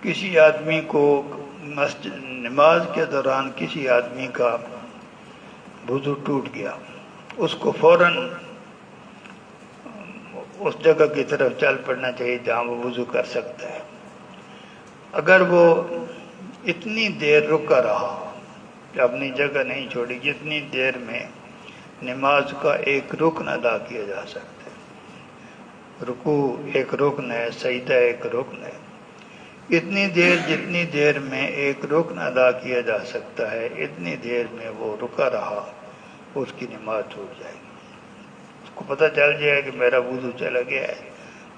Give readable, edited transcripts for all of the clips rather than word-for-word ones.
کسی آدمی کو نماز کے دوران کسی آدمی کا وضو ٹوٹ گیا، اس کو فوراً اس جگہ کی طرف چل پڑنا چاہیے جہاں وہ وضو کر سکتا ہے۔ اگر وہ اتنی دیر رکا رہا کہ اپنی جگہ نہیں چھوڑی جتنی دیر میں نماز کا ایک رکن ادا کیا جا سکتا ہے، رکوع ایک رکن ہے، سجدہ ایک رکن ہے، اتنی دیر جتنی دیر میں ایک رکن ادا کیا جا سکتا ہے اتنی دیر میں وہ رکا رہا، اس کی نماز ٹوٹ جائے گی۔ اس کو پتہ چل جائے کہ میرا وضو چلا گیا ہے،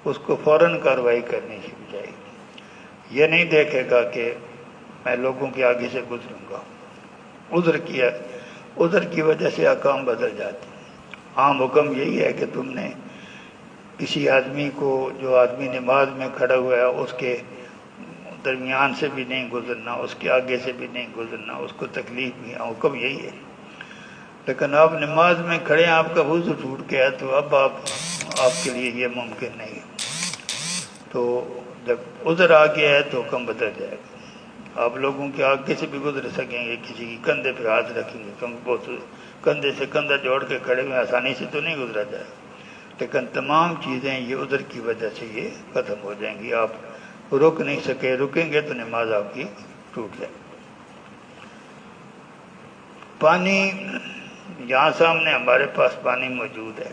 اس کو فوراً کارروائی کرنی شروع جائے گی۔ یہ نہیں دیکھے گا کہ میں لوگوں کے آگے سے گزروں گا۔ عذر کی وجہ سے احکام بدل جاتے ہیں۔ عام حکم یہی ہے کہ تم نے کسی آدمی کو، جو آدمی نماز میں کھڑا ہوا ہے، اس کے درمیان سے بھی نہیں گزرنا، اس کے آگے سے بھی نہیں گزرنا، اس کو تکلیف بھی، حکم یہی ہے۔ لیکن آپ نماز میں کھڑے ہیں، آپ کا وضو ٹوٹ گیا، تو اب آپ کے لیے یہ ممکن نہیں ہے۔ تو جب عذر آ گیا ہے تو حکم بدل جائے گا۔ آپ لوگوں کے آگے سے بھی گزر سکیں گے، کسی کی کندھے پہ ہاتھ رکھیں گے، کیونکہ بہت کندھے سے کندھا جوڑ کے کھڑے ہوئے آسانی سے تو نہیں گزرا جائے گا، لیکن تمام چیزیں یہ عذر کی وجہ سے یہ ختم ہو جائیں گی۔ آپ رک نہیں سکے، رکیں گے تو نماز آپ کی ٹوٹ جائے گی۔ پانی، یہاں سامنے ہمارے پاس پانی موجود ہے،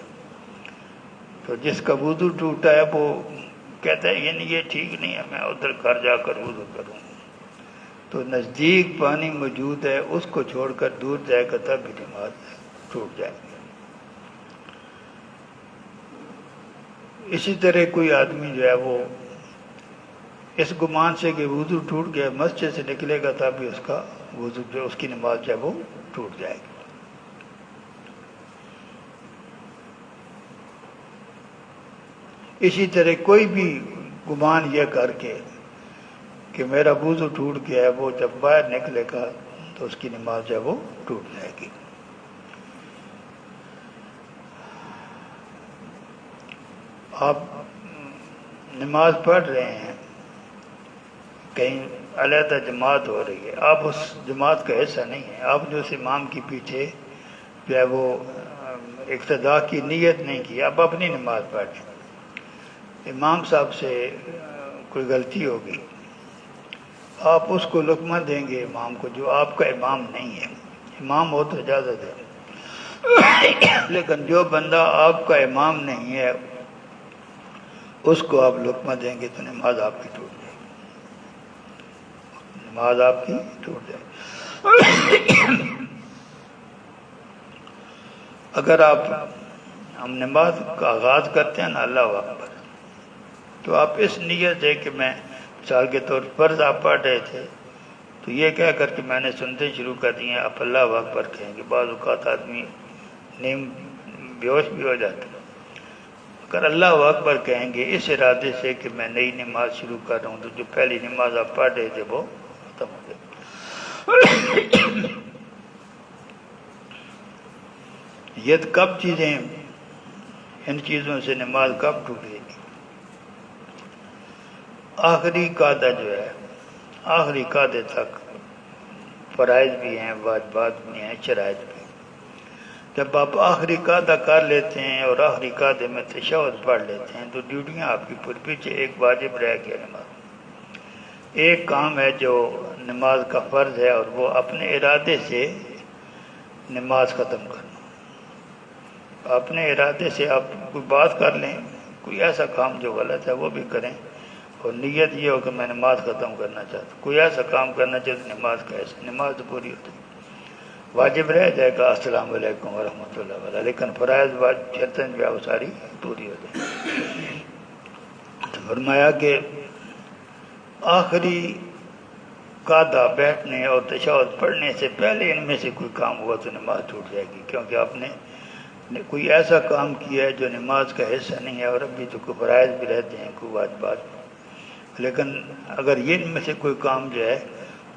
تو جس کا وضو ٹوٹا ہے وہ کہتا ہے یعنی یہ ٹھیک نہیں ہے، میں ادھر گھر جا کر وضو کروں۔ تو نزدیک پانی موجود ہے، اس کو چھوڑ کر دور جائے گا تب بھی نماز ٹوٹ جائے گی۔ اسی طرح کوئی آدمی جو ہے وہ اس گمان سے کہ وضو ٹوٹ گیا مسجد سے نکلے گا تب بھی اس کا وضو، جو اس کی نماز جو ہے وہ ٹوٹ جائے گی۔ اسی طرح کوئی بھی گمان یہ کر کے کہ میرا وضو ٹوٹ گیا ہے، وہ جب باہر نکلے گا تو اس کی نماز جو ہے وہ ٹوٹ جائے گی۔ آپ نماز پڑھ رہے ہیں، کہیں علیحدہ جماعت ہو رہی ہے، آپ اس جماعت کا حصہ نہیں ہیں، آپ جو اس امام کے پیچھے جو ہے وہ اقتداء کی نیت نہیں کی، آپ اپنی نماز پڑھ رہے ہیں، امام صاحب سے کوئی غلطی ہوگی، آپ اس کو لقمہ دیں گے امام کو جو آپ کا امام نہیں ہے۔ امام ہو تو اجازت ہے، لیکن جو بندہ آپ کا امام نہیں ہے اس کو آپ لقمہ دیں گے تو نماز آپ کی ٹوٹ جائے گی، نماز آپ کی ٹوٹ جائے گی۔ اگر ہم نماز کا آغاز کرتے ہیں نا اللہ اکبر، تو آپ اس نیت ہے کہ میں مثال کے طور پر فرض آپ پڑھ رہے تھے تو یہ کہہ کر کہ میں نے سنتے شروع کر دیے، آپ اللہ اکبر کہیں گے۔ بعض اوقات آدمی نیم بے ہوش بھی ہو جاتا ہے۔ اگر اللہ اکبر کہیں گے اس ارادے سے کہ میں نئی نماز شروع کر رہا ہوں، تو جو پہلی نماز آپ پڑھ رہے تھے وہ ختم ہو جائے۔ یہ کب چیزیں، ان چیزوں سے نماز کب ٹوٹے گی؟ آخری قاعدہ جو ہے، آخری قاعدے تک فرائض بھی ہیں، واجبات بھی ہیں، شرائط بھی ہیں۔ جب آپ آخری قاعدہ کر لیتے ہیں اور آخری قاعدے میں تشہد پڑھ لیتے ہیں تو ڈیوٹیاں آپ کی پھر پیچھے ایک واجب رہ گیا نماز۔ ایک کام ہے جو نماز کا فرض ہے اور وہ اپنے ارادے سے نماز ختم کرنا۔ اپنے ارادے سے آپ کوئی بات کر لیں، کوئی ایسا کام جو غلط ہے وہ بھی کریں، اور نیت یہ ہو کہ میں نماز ختم کرنا چاہتا ہوں، کوئی ایسا کام کرنا چاہتا ہوں نماز کا ایسا، نماز تو پوری ہوتی ہے، واجب رہ جائے گا السلام علیکم ورحمۃ اللہ وبرکاتہ، لیکن فرائض شرطیں جو ہے وہ ساری پوری ہو جائیں۔ تو فرمایا کہ آخری قاعدہ بیٹھنے اور تشہد پڑھنے سے پہلے ان میں سے کوئی کام ہوا تو نماز ٹوٹ جائے گی، کیونکہ آپ نے کوئی ایسا کام کیا ہے جو نماز کا حصہ نہیں ہے، اور ابھی تو کوئی فرائض بھی رہتے ہیں، کوئی واجبات بھی۔ لیکن اگر یہ ان میں سے کوئی کام جو ہے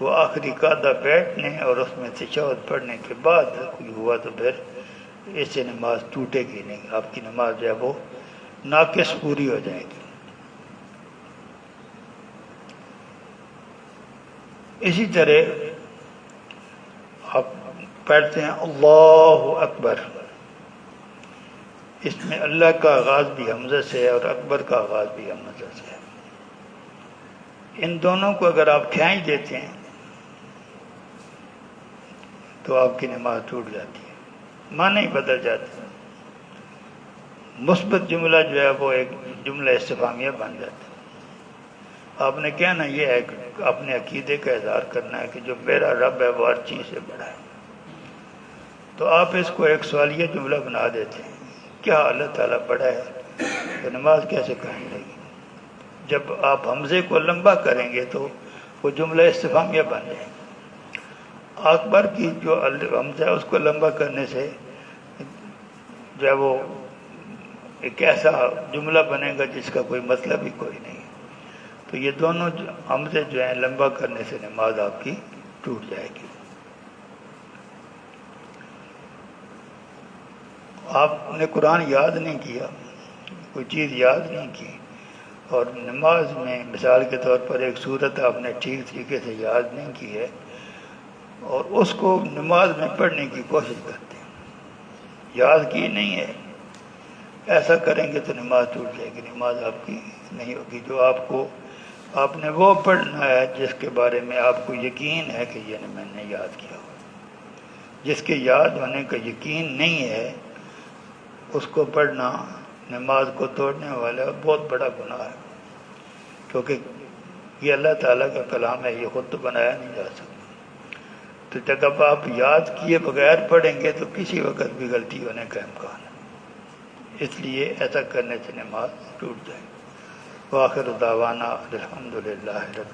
وہ آخری قاعدہ بیٹھنے اور اس میں تشہد پڑھنے کے بعد کوئی ہوا تو پھر اس سے نماز ٹوٹے گی نہیں، آپ کی نماز جو ہے وہ ناقص پوری ہو جائے گی۔ اسی طرح آپ پڑھتے ہیں اللہ اکبر، اس میں اللہ کا آغاز بھی حمزہ سے ہے اور اکبر کا آغاز بھی حمزہ سے ہے۔ ان دونوں کو اگر آپ کھینچ دیتے ہیں تو آپ کی نماز ٹوٹ جاتی ہے، معنی ہی بدل جاتے ہیں۔ مثبت جملہ جو ہے وہ ایک جملہ استفہامیہ بن جاتا ہے۔ آپ نے کہنا یہ ہے کہ اپنے عقیدے کا اظہار کرنا ہے کہ جو میرا رب ہے وہ ہر چیز سے بڑا ہے، تو آپ اس کو ایک سوالیہ جملہ بنا دیتے ہیں، کیا اللہ تعالیٰ بڑا ہے تو نماز کیسے قائم رہے گی؟ جب آپ حمزے کو لمبا کریں گے تو وہ جملہ استفہامیہ بن جائے گا۔ اکبر کی جو حمزہ ہے اس کو لمبا کرنے سے جو ہے وہ ایک ایسا جملہ بنے گا جس کا کوئی مطلب ہی کوئی نہیں۔ تو یہ دونوں حمزے جو ہیں لمبا کرنے سے نماز آپ کی ٹوٹ جائے گی۔ آپ نے قرآن یاد نہیں کیا، کوئی چیز یاد نہیں کی، اور نماز میں مثال کے طور پر ایک صورت آپ نے ٹھیک طریقے سے یاد نہیں کی ہے اور اس کو نماز میں پڑھنے کی کوشش کرتے ہیں، یاد کی نہیں ہے، ایسا کریں گے تو نماز ٹوٹ جائے گی، نماز آپ کی نہیں ہوگی۔ جو آپ نے وہ پڑھنا ہے جس کے بارے میں آپ کو یقین ہے کہ یہ میں نے یاد کیا ہو۔ جس کے یاد ہونے کا یقین نہیں ہے اس کو پڑھنا نماز کو توڑنے والا بہت بڑا گناہ ہے، کیونکہ یہ اللہ تعالیٰ کا کلام ہے، یہ خود تو بنایا نہیں جا سکتا۔ تو جب آپ یاد کیے بغیر پڑھیں گے تو کسی وقت بھی غلطی ہونے کا امکان ہے، اس لیے ایسا کرنے سے نماز ٹوٹ جائے۔ وآخر دعوانا الحمدللہ رب